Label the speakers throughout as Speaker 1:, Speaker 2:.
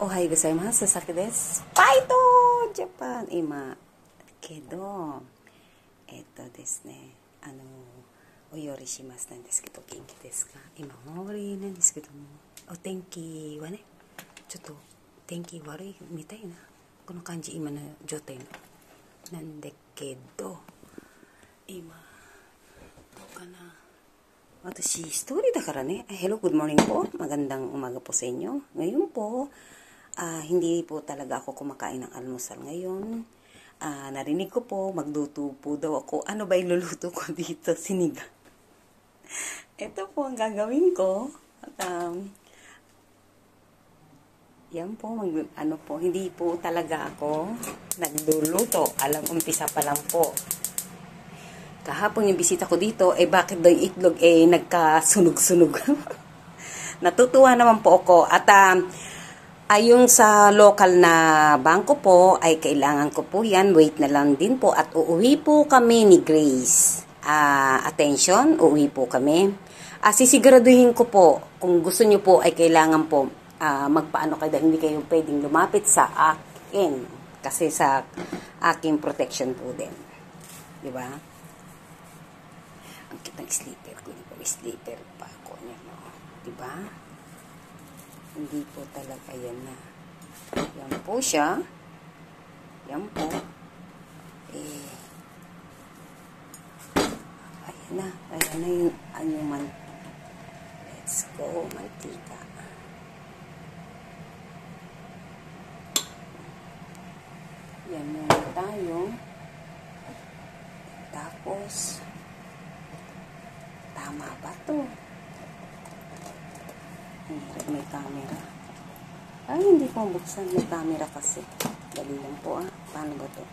Speaker 1: Ohayou gozaimasu, Sasaki desu. Faito! Japan! Ima, kedo, ですね、お料理しますなんですけど、元気ですか？今、大降りなんですけども、お天気はね、ちょっと天気悪いみたいな、この感じ、今の状態の。なんだけど、今、どうかな。私、一人だからね. Hello, good morning po. Magandang umaga po sa inyo. Ngayon po, hindi po talaga ako kumakain ng almusal ngayon. Narinig ko po, magluto po daw ako. Ano ba iluluto ko dito? Sinigang. Ito po ang gagawin ko. At, yan po, hindi po talaga ako nagluluto. Umpisa pa lang po. Kahapon yung bisita ko dito, bakit daw yung itlog nagkasunog-sunog? Natutuwa naman po ako. At yung sa local na bangko po, ay kailangan ko po yan. Wait na lang din po. At uuwi po kami ni Grace. Attention, uuwi po kami. Sisiguraduhin ko po, kung gusto nyo po, ay kailangan po magpaano kayo dahil hindi kayo pwedeng lumapit sa akin. Kasi sa aking protection po din. Diba? Ang kitang sleeper ko, di ba? Sleeper pa ako niya, no? Diba? Hindi po talaga yan na. Yan po siya. Yan po. Ayan na. Ayan na yung anyong Let's go, mantika. Yan muna tayo. Tapos, tama ba to? May camera. Hindi ko mabuksan. May camera kasi. Dali lang po Paano ba to?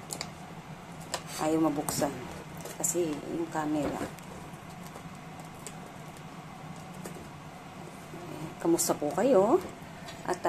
Speaker 1: Ayaw mabuksan. Kasi yung camera. Kamusta po kayo? At